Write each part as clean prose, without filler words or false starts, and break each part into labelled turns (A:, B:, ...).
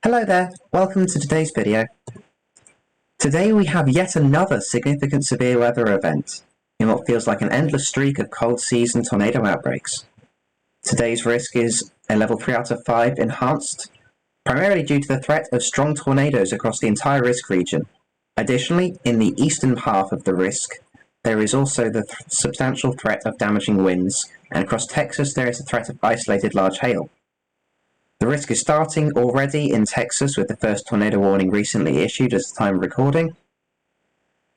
A: Hello there, welcome to today's video. Today we have yet another significant severe weather event in what feels like an endless streak of cold season tornado outbreaks. Today's risk is a level 3 out of 5 enhanced, primarily due to the threat of strong tornadoes across the entire risk region. Additionally, in the eastern half of the risk, there is also the substantial threat of damaging winds, and across Texas there is a threat of isolated large hail. The risk is starting already in Texas with the first tornado warning recently issued at the time of recording,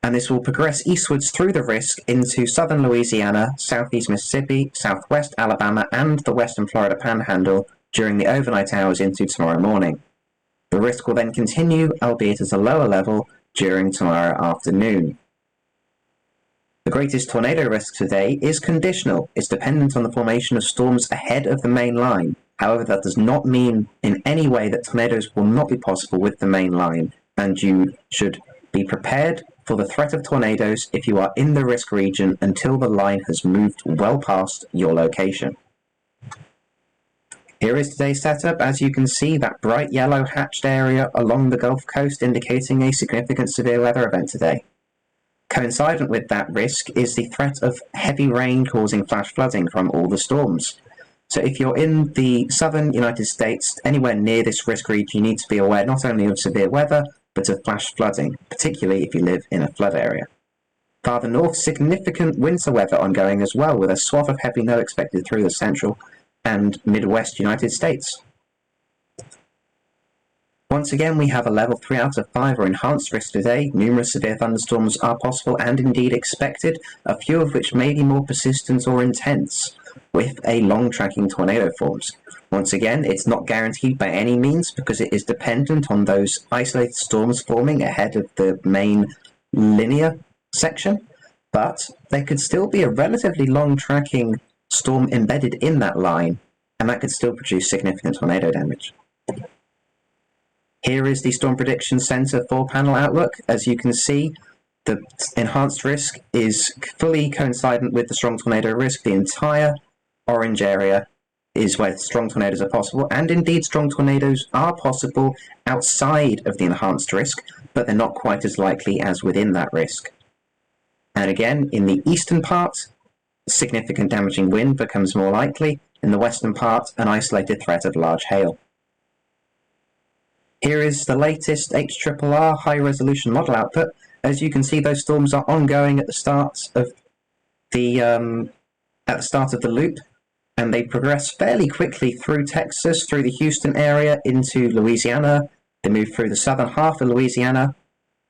A: and this will progress eastwards through the risk into southern Louisiana, southeast Mississippi, southwest Alabama, and the western Florida Panhandle during the overnight hours into tomorrow morning. The risk will then continue, albeit at a lower level, during tomorrow afternoon. The greatest tornado risk today is conditional. It's dependent on the formation of storms ahead of the main line. However, that does not mean in any way that tornadoes will not be possible with the main line, and you should be prepared for the threat of tornadoes if you are in the risk region until the line has moved well past your location. Here is today's setup. As you can see, that bright yellow hatched area along the Gulf Coast indicating a significant severe weather event today. Coincident with that risk is the threat of heavy rain causing flash flooding from all the storms. So if you're in the southern United States, anywhere near this risk region, you need to be aware not only of severe weather, but of flash flooding, particularly if you live in a flood area. Farther north, significant winter weather ongoing as well, with a swath of heavy snow expected through the central and Midwest United States. Once again, we have a level 3 out of 5 or enhanced risk today. Numerous severe thunderstorms are possible and indeed expected, a few of which may be more persistent or intense, with a long tracking tornado forms. Once again, it's not guaranteed by any means because it is dependent on those isolated storms forming ahead of the main linear section, but there could still be a relatively long tracking storm embedded in that line, and that could still produce significant tornado damage. Here is the Storm Prediction Center 4-panel outlook. As you can see, the enhanced risk is fully coincident with the strong tornado risk. The entire orange area is where strong tornadoes are possible, and indeed strong tornadoes are possible outside of the enhanced risk, but they're not quite as likely as within that risk. And again, in the eastern part, significant damaging wind becomes more likely. In the western part, an isolated threat of large hail. Here is the latest HRRR high-resolution model output. As you can see, those storms are ongoing at the start of the loop, and they progress fairly quickly through Texas, through the Houston area, into Louisiana. They move through the southern half of Louisiana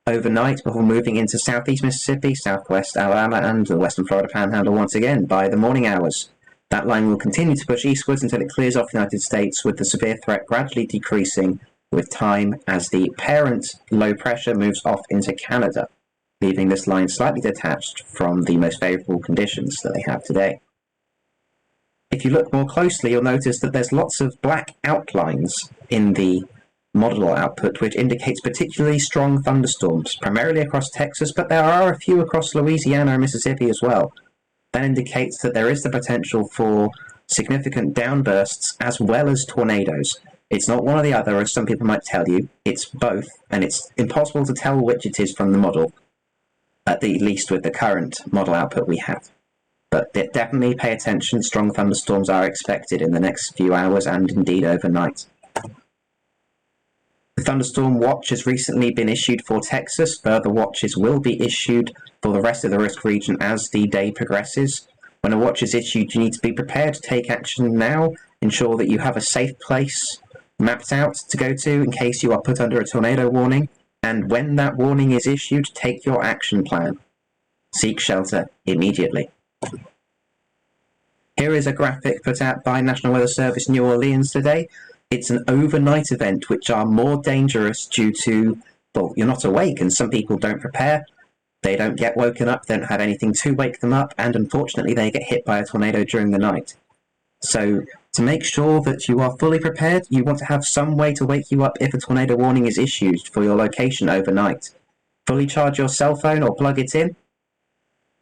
A: overnight before moving into southeast Mississippi, southwest Alabama, and the western Florida Panhandle once again by the morning hours. That line will continue to push eastwards until it clears off the United States, with the severe threat gradually decreasing with time as the parent low pressure moves off into Canada, leaving this line slightly detached from the most favorable conditions that they have today. If you look more closely, you'll notice that there's lots of black outlines in the model output, which indicates particularly strong thunderstorms, primarily across Texas, but there are a few across Louisiana and Mississippi as well. That indicates that there is the potential for significant downbursts as well as tornadoes. It's not one or the other, as some people might tell you. It's both, and it's impossible to tell which it is from the model, at the least with the current model output we have. But definitely pay attention. Strong thunderstorms are expected in the next few hours and indeed overnight. The thunderstorm watch has recently been issued for Texas. Further watches will be issued for the rest of the risk region as the day progresses. When a watch is issued, you need to be prepared to take action now. Ensure that you have a safe place mapped out to go to in case you are put under a tornado warning, and when that warning is issued, take your action plan. Seek shelter immediately. Here is a graphic put out by National Weather Service New Orleans today. It's an overnight event, which are more dangerous due to, well, you're not awake, and some people don't prepare. They don't get woken up, they don't have anything to wake them up, and unfortunately they get hit by a tornado during the night. So to make sure that you are fully prepared, you want to have some way to wake you up if a tornado warning is issued for your location overnight. Fully charge your cell phone or plug it in.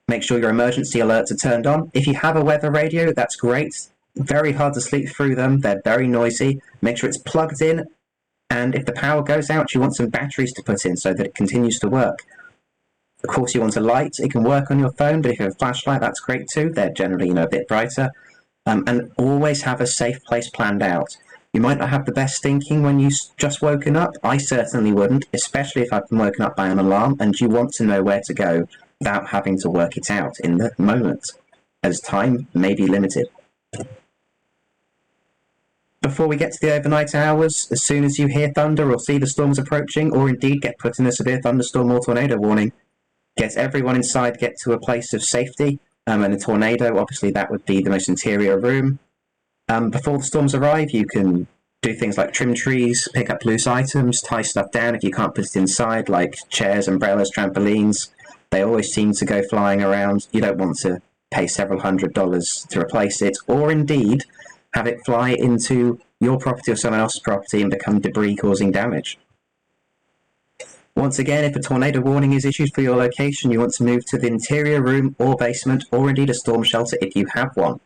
A: Make sure your emergency alerts are turned on. If you have a weather radio, that's great. Very hard to sleep through them. They're very noisy. Make sure it's plugged in And if the power goes out, you want some batteries to put in so that it continues to work. Of course, you want a light. It can work on your phone, but if you have a flashlight, that's great too. They're generally, a bit brighter. And always have a safe place planned out. You might not have the best thinking when you've just woken up. I certainly wouldn't, especially if I've been woken up by an alarm, and you want to know where to go without having to work it out in the moment, as time may be limited. Before we get to the overnight hours, as soon as you hear thunder or see the storms approaching, or indeed get put in a severe thunderstorm or tornado warning, get everyone inside, get to a place of safety. And a tornado, obviously that would be the most interior room. Before the storms arrive, you can do things like trim trees, pick up loose items, tie stuff down if you can't put it inside, like chairs, umbrellas, trampolines. They always seem to go flying around. You don't want to pay several $100s to replace it, or indeed have it fly into your property or someone else's property and become debris causing damage. Once again, if a tornado warning is issued for your location, you want to move to the interior room or basement, or indeed a storm shelter if you have one.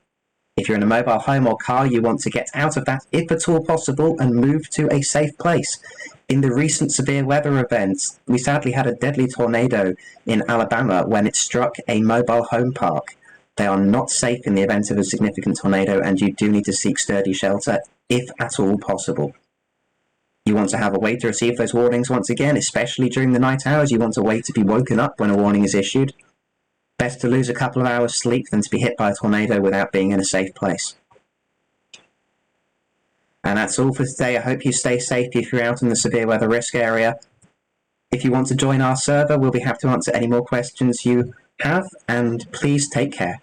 A: If you're in a mobile home or car, you want to get out of that if at all possible and move to a safe place. In the recent severe weather events, we sadly had a deadly tornado in Alabama when it struck a mobile home park. They are not safe in the event of a significant tornado, and you do need to seek sturdy shelter if at all possible. You want to have a way to receive those warnings once again, especially during the night hours. You want a way to be woken up when a warning is issued. Best to lose a couple of hours sleep than to be hit by a tornado without being in a safe place. And that's all for today. I hope you stay safe if you're out in the severe weather risk area. If you want to join our server, we'll be happy to answer any more questions you have, and please take care.